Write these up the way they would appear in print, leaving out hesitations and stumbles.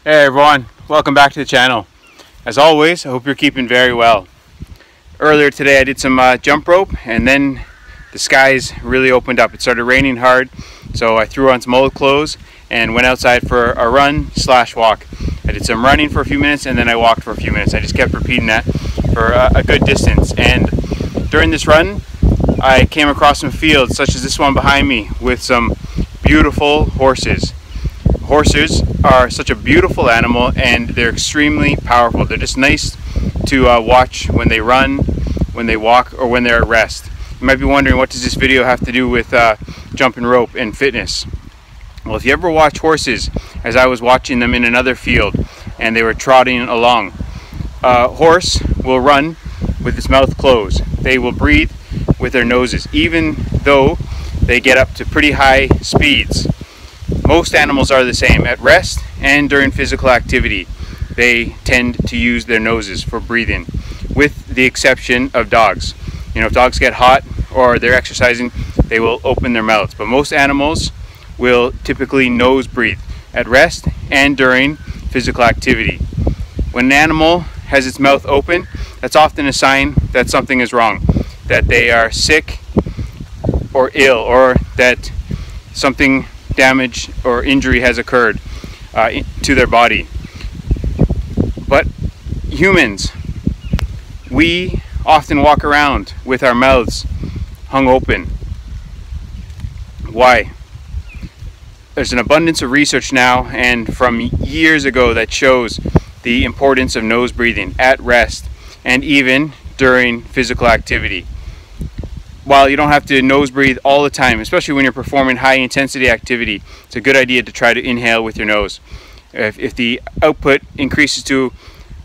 Hey everyone, welcome back to the channel. As always, I hope you're keeping very well. Earlier today I did some jump rope, and then the skies really opened up. It started raining hard, so I threw on some old clothes and went outside for a run / walk. I did some running for a few minutes and then I walked for a few minutes. I just kept repeating that for a good distance. And during this run I came across some fields such as this one behind me with some beautiful horses. Horses are such a beautiful animal and they're extremely powerful. They're just nice to watch when they run, when they walk, or when they're at rest. You might be wondering, what does this video have to do with jumping rope and fitness? Well, if you ever watch horses, as I was watching them in another field and they were trotting along, a horse will run with its mouth closed. They will breathe with their noses, even though they get up to pretty high speeds. Most animals are the same. At rest and during physical activity, they tend to use their noses for breathing, with the exception of dogs. You know, if dogs get hot or they're exercising, they will open their mouths. But most animals will typically nose breathe at rest and during physical activity. When an animal has its mouth open, that's often a sign that something is wrong, that they are sick or ill, or that something damage or injury has occurred to their body. But humans, we often walk around with our mouths hung open. Why? There's an abundance of research now and from years ago that shows the importance of nose breathing at rest and even during physical activity. While you don't have to nose breathe all the time, especially when you're performing high intensity activity, it's a good idea to try to inhale with your nose. If the output increases to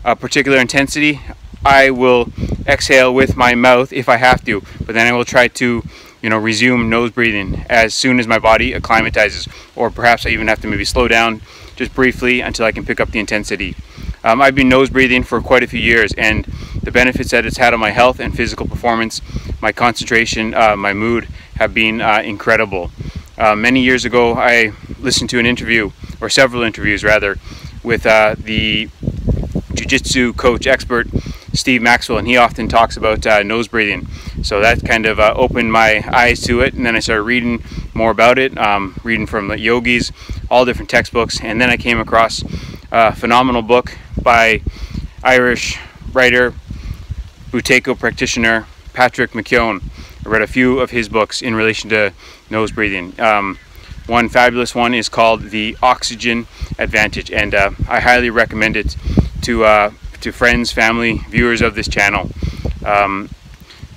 a particular intensity, I will exhale with my mouth if I have to, but then I will try to resume nose breathing as soon as my body acclimatizes, or perhaps I even have to maybe slow down just briefly until I can pick up the intensity. I've been nose breathing for quite a few years, and the benefits that it's had on my health and physical performance, my concentration, my mood have been incredible. Many years ago I listened to an interview, or several interviews rather, with the jiu-jitsu coach expert Steve Maxwell, and he often talks about nose breathing. So that kind of opened my eyes to it, and then I started reading more about it, reading from the yogis, all different textbooks, and then I came across a phenomenal book by Irish writer, Buteyko practitioner Patrick McKeown. I read a few of his books in relation to nose breathing. One fabulous one is called The Oxygen Advantage, and I highly recommend it to friends, family, viewers of this channel.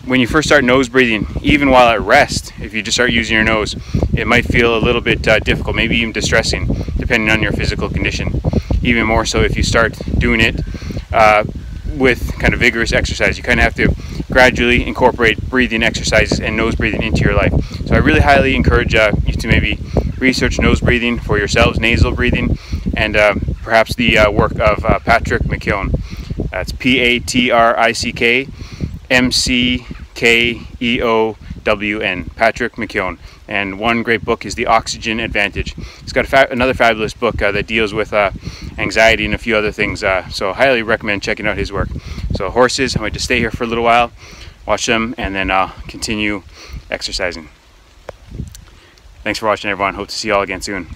When you first start nose breathing, even while at rest, if you just start using your nose, it might feel a little bit difficult, maybe even distressing, depending on your physical condition. Even more so if you start doing it with kind of vigorous exercise. You kind of have to gradually incorporate breathing exercises and nose breathing into your life. So I really highly encourage you to maybe research nose breathing for yourselves, nasal breathing, and perhaps the work of Patrick McKeown. That's PatrickMcKeown, Patrick McKeown. And one great book is The Oxygen Advantage. He's got another fabulous book that deals with anxiety and a few other things, so I highly recommend checking out his work. So horses, I'm going to stay here for a little while, watch them, and then continue exercising. Thanks for watching, everyone. Hope to see you all again soon.